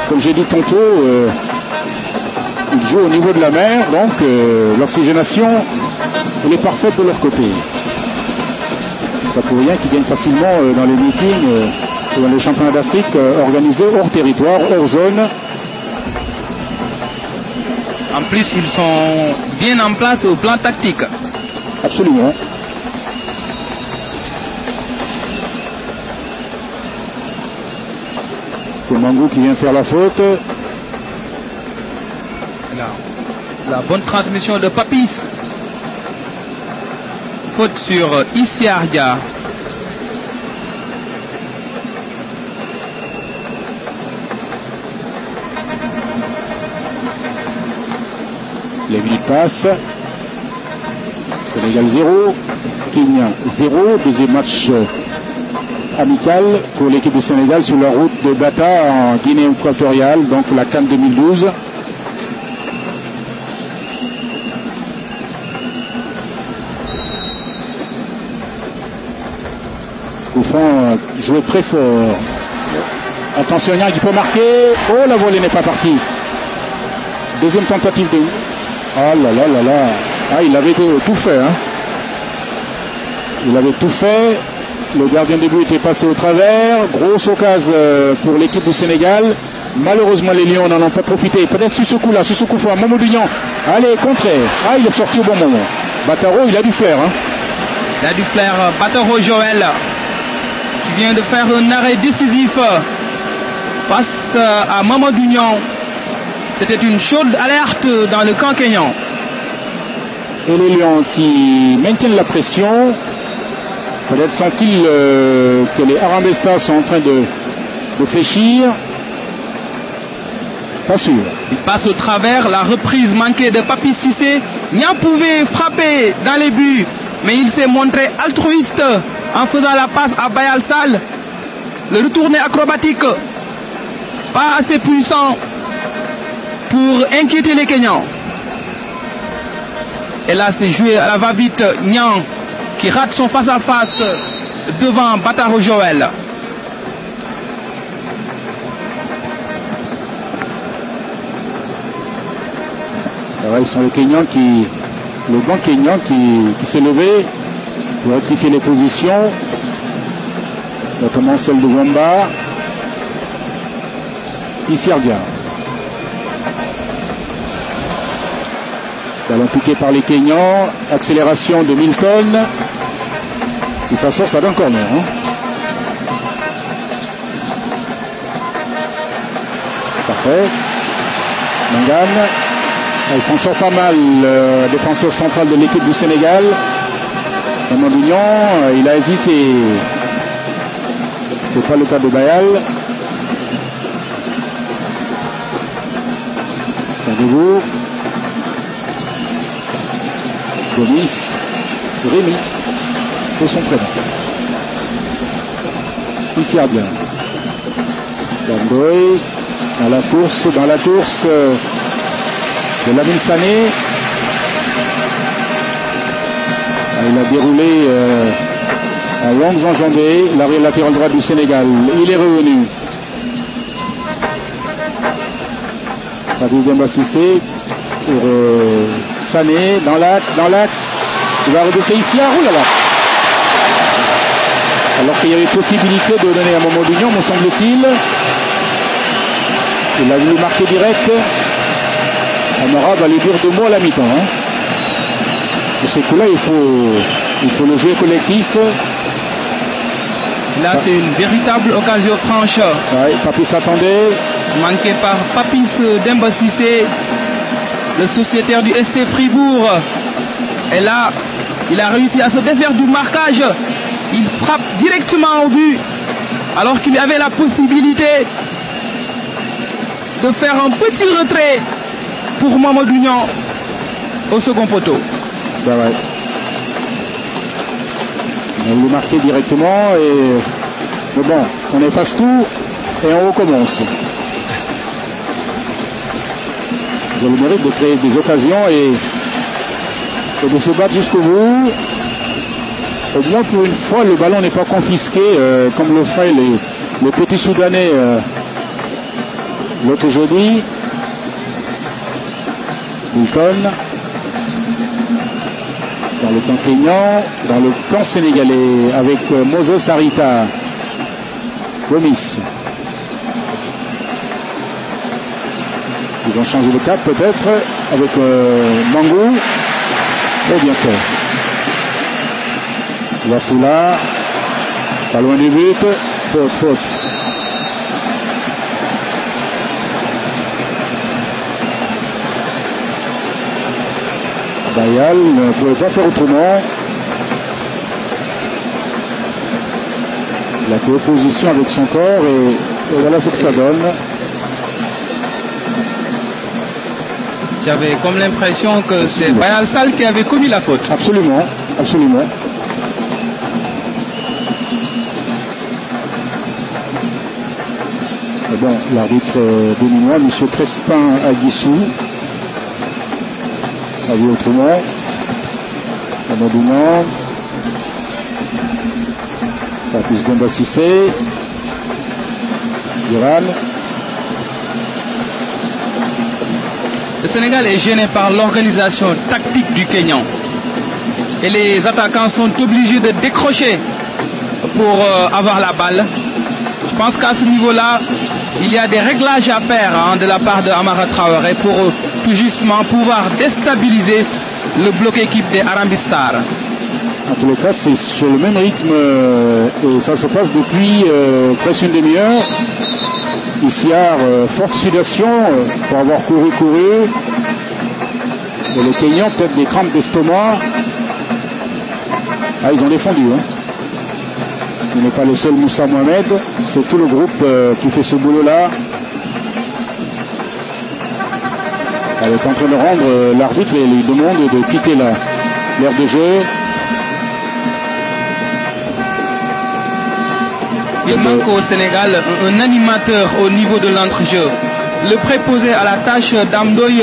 comme j'ai dit tantôt, ils jouent au niveau de la mer, donc l'oxygénation elle est parfaite de leur côté. Pas pour rien qu'ils gagnent facilement dans les meetings, dans les championnats d'Afrique organisés hors territoire, hors zone. En plus, ils sont bien en place au plan tactique. Absolument. C'est Mangou qui vient faire la faute. La bonne transmission de Papis. Faute sur Issiardia. Les minutes passent. Sénégal 0, Kenya 0. Deuxième match amical pour l'équipe du Sénégal sur la route de Bata en Guinée équatoriale, donc la CAN 2012. Bouffon jouait très fort. Attention, Niang qui peut marquer. Oh, la volée n'est pas partie. Deuxième tentative de... Oh là là là là. Ah, il avait tout fait. Hein. Il avait tout fait. Le gardien de but était passé au travers. Grosse occasion pour l'équipe du Sénégal. Malheureusement, les Lions n'en ont pas profité. Peut-être sur ce coup-là, sur ce coup fort. Mamadou Niang. Allez, contraire. Ah, il est sorti au bon moment. Bataro, il a du flair. Hein. Il a du flair. Bataro Joël, qui vient de faire un arrêt décisif face à Mamadou Niang. C'était une chaude alerte dans le camp kényan. Et les Lions qui maintiennent la pression. Peut-être sent-il que les Arambestas sont en train de fléchir. Pas sûr. Il passe au travers, la reprise manquée de Papis Cissé. Niang pouvait frapper dans les buts, mais il s'est montré altruiste en faisant la passe à Bayal Sall. Le retourné acrobatique, pas assez puissant pour inquiéter les Kenyans. Et là, c'est joué à la va-vite. Niang qui rate son face-à-face devant Bataro Joël. Alors, ils sont le banc Kenyan qui s'est levé pour rectifier les positions, notamment celle de Wamba. Issiardia. Ballon piqué par les Kenyans, accélération de Milton. Si ça sort, ça donne corner. Hein. Parfait. Mangane. Il s'en sort pas mal, le défenseur central de l'équipe du Sénégal. Mamadou Niang, il a hésité. C'est pas le cas de Bayal. Regardez-vous. Gomis, Rémi, de son prénom. Issiardia. Dandoy, dans la course de Lamine Sané. Il a déroulé à longues enjambées, l'arrière latéral droit du Sénégal. Il est revenu. La deuxième Bassissé pour Sané dans l'axe. Il va redescendre ici. Oh là là. Alors qu'il y avait possibilité de donner à Mamadou Niang, me semble-t-il. Il a voulu marquer direct. Amara va lui dire 2 mots à la mi-temps. Hein. Pour ces coups-là, il faut le jouer collectif. Là, c'est une véritable occasion franche. Ouais, Papis s'attendait. Manqué par Papis Demba Cissé, le sociétaire du SC Fribourg. Et là, il a réussi à se défaire du marquage. Il frappe directement au but, alors qu'il avait la possibilité de faire un petit retrait pour Mamadou Niang au second poteau. Ben ouais. On voulait marquer directement mais bon, on efface tout et on recommence. Ils ont le mérite de créer des occasions et de se battre jusqu'au bout. Au moins pour une fois, le ballon n'est pas confisqué comme le fait les petits Soudanais L'autre jeudi, Milton. Dans le camp kényan, dans le camp sénégalais, avec Moses Arita. Gomis. Ils vont changer de cap peut-être avec Mangou. Et bien fait. Wafula. Pas loin du but. Faute. Bayal ne pouvait pas faire autrement. Il a fait opposition avec son corps et voilà ce que ça donne. J'avais comme l'impression que c'est Bayal Sall qui avait commis la faute. Absolument. Et bon, l'arbitre béninois, M. Crespin Aguissou, a vu autrement. Amadounan. Papis Demba Cissé. Giral. Le Sénégal est gêné par l'organisation tactique du Kényan. Et les attaquants sont obligés de décrocher pour avoir la balle. Je pense qu'à ce niveau-là, il y a des réglages à faire de la part de Amara Traoré pour tout justement pouvoir déstabiliser le bloc équipe des Harambee Stars. En tous les cas, c'est sur le même rythme et ça se passe depuis presque une demi-heure. Issiar, forte sudation pour avoir couru. Et les Kenyans, peut-être des crampes d'estomac. Ah, ils ont défendu. Il n'est pas le seul Moussa Mohamed, c'est tout le groupe qui fait ce boulot-là. Elle est en train de rendre l'arbitre et lui demande de quitter l'aire de jeu. Il manque au Sénégal un animateur au niveau de l'entrejeu. Le préposé à la tâche d'Amdoy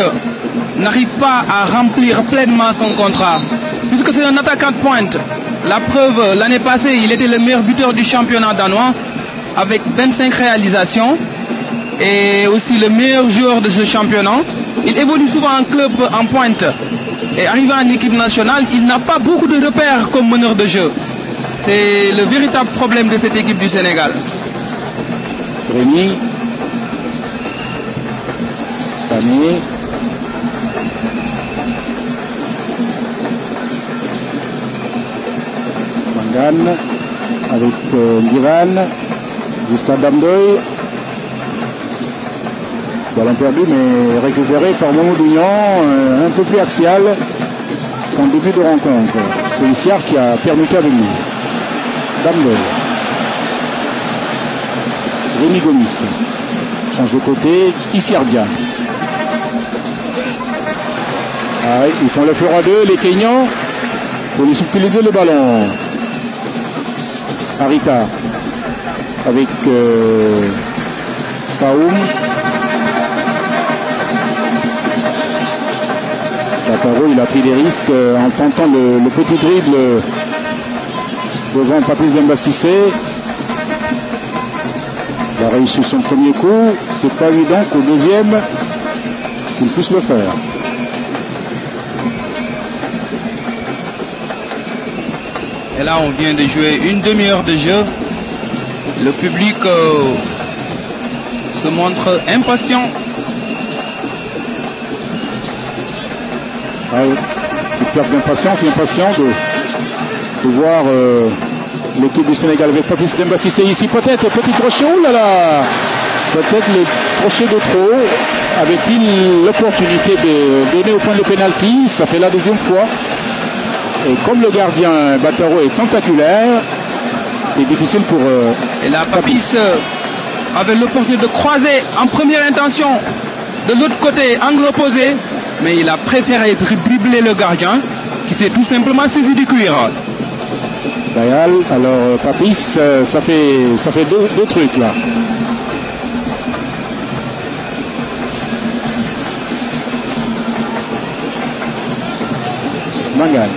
n'arrive pas à remplir pleinement son contrat, puisque c'est un attaquant de pointe. La preuve, l'année passée, il était le meilleur buteur du championnat danois avec 25 réalisations et aussi le meilleur joueur de ce championnat. Il évolue souvent en club en pointe et arrivé en équipe nationale, il n'a pas beaucoup de repères comme meneur de jeu. C'est le véritable problème de cette équipe du Sénégal. Rémi, Samy, Mangan avec Ndiran jusqu'à Damdoy. Ballon perdu mais récupéré par Mamadou Niang, un peu plus axial qu'en début de rencontre. C'est Issiar qui a permuté avec lui. Damdoy. Rémi Gomis change de côté. Issiardia. Ah, ils font le fur à deux, les Kenyans, pour lui subtiliser le ballon. Arita avec Saoum. Bataro, il a pris des risques en tentant le petit dribble devant Papis Demba Cissé. Il a réussi son premier coup. C'est pas évident qu'au deuxième, il puisse le faire. Et là, on vient de jouer une demi-heure de jeu. Le public se montre impatient. Ah oui, une perte d'impatience, l'impatient de voir l'équipe du Sénégal avec Papis Demba Cissé ici. Peut-être, petit crochet, oh là là, peut-être le crochet de trop. Avait-il l'opportunité de donner au point de pénalty? Ça fait la deuxième fois. Et comme le gardien Bataro est tentaculaire, c'est difficile pour... Et là, Papis avait l'opportunité de croiser en première intention de l'autre côté, angle opposé, mais il a préféré dribbler le gardien qui s'est tout simplement saisi du cuir. Bayal, alors Papis, ça fait deux trucs là. Mangan.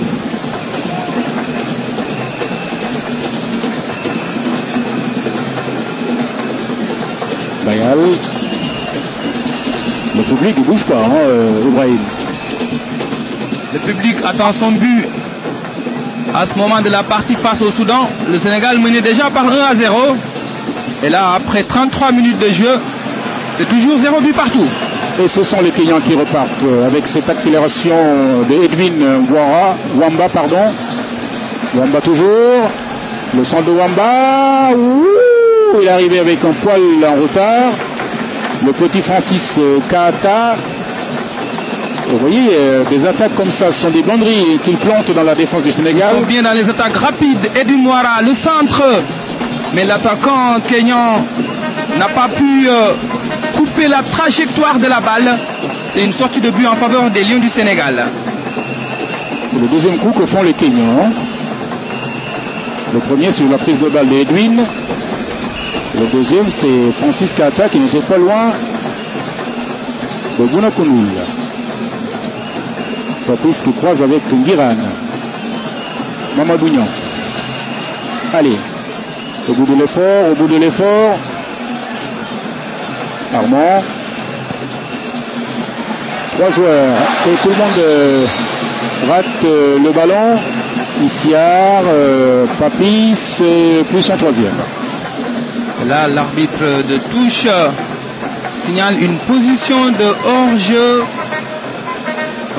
Bayal. public ne bouge pas, Ibrahim. Le public attend son but. À ce moment de la partie face au Soudan, le Sénégal menait déjà par 1-0. Et là, après 33 minutes de jeu, c'est toujours 0 but partout. Et ce sont les Kenyans qui repartent avec cette accélération de Edwin Wamba. Wamba toujours. Le centre de Wamba. Il est arrivé avec un poil en retard. Le petit Francis Kaata. Vous voyez, des attaques comme ça, ce sont des banderies qu'il plante dans la défense du Sénégal. Ils sont bien dans les attaques rapides. Edwin Wara, le centre. Mais l'attaquant kenyan n'a pas pu couper la trajectoire de la balle. C'est une sortie de but en faveur des Lions du Sénégal. C'est le deuxième coup que font les Kenyans. Le premier, c'est la prise de balle d'Edwin. Le deuxième, c'est Francis Kaata qui ne s'est pas loin de Bunakunul. Papis qui croise avec Ngiran. Mamadou Niang. Allez. Au bout de l'effort. Armand. 3 joueurs. Et tout le monde rate le ballon. Issiar, Papis, plus un troisième. Là, l'arbitre de touche signale une position de hors-jeu.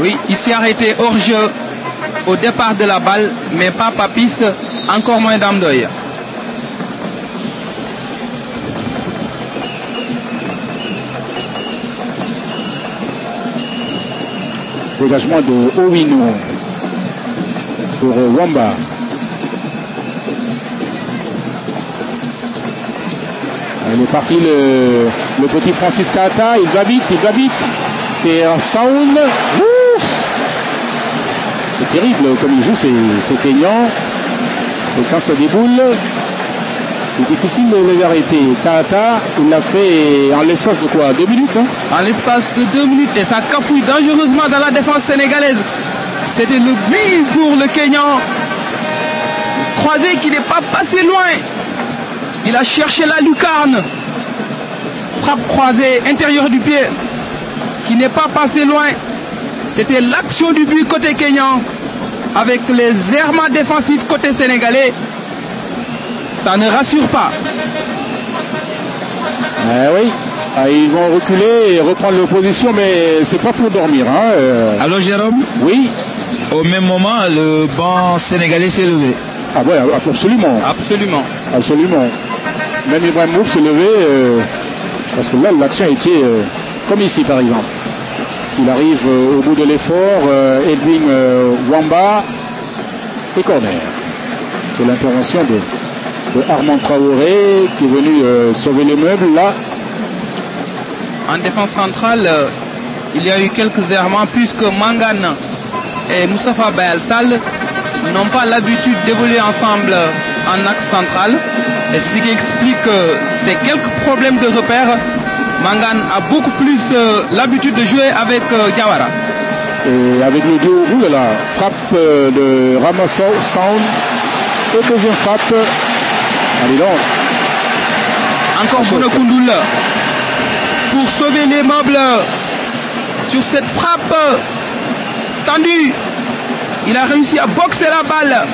Oui, Issiar était hors-jeu au départ de la balle, mais pas Papis, encore moins Damdoy. Dégagement de Owino pour Wamba. Il est parti le petit Francis Kaata, il va vite. C'est un sound. C'est terrible comme il joue, c'est Kenyans. Et quand ça déboule, c'est difficile de les arrêter. Kaata, il l'a fait en l'espace de quoi, 2 minutes En l'espace de 2 minutes, et ça cafouille dangereusement dans la défense sénégalaise. C'était le but pour le Kenyan. Croisé qui n'est pas passé loin. Il a cherché la lucarne. Frappe croisée, intérieur du pied, qui n'est pas passé loin. C'était l'action du but côté Kenyan. Avec les errements défensifs côté sénégalais, ça ne rassure pas. Oui, ils vont reculer et reprendre leur position, mais c'est pas pour dormir. Alors Jérôme? Oui. Au même moment, le banc sénégalais s'est levé. Ah ouais, absolument. Même Ibrahim Mouf s'est levé parce que là, l'action a été comme ici, par exemple. S'il arrive au bout de l'effort, Edwin Wamba et corner. C'est l'intervention de Armand Traoré qui est venu sauver les meubles là. En défense centrale, il y a eu quelques errements puisque Mangane et Moustapha Bayal-Sall n'ont pas l'habitude d'évoluer ensemble en axe central. Et ce qui explique ces quelques problèmes de repère. Mangane a beaucoup plus l'habitude de jouer avec Diawara. Et avec le duo, frappe de Ramassou Sound et deuxième frappe. Allez donc. Encore Bunakunul pour sauver les meubles sur cette frappe tendue. Il a réussi à boxer la balle.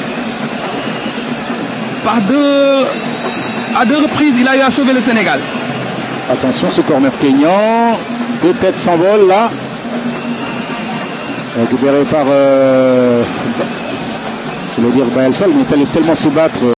À deux reprises, il a eu à sauver le Sénégal. Attention, ce corner kényan. 2 têtes s'envolent là. Récupéré par, je veux dire, Bayal-Sall, mais il fallait tellement se battre.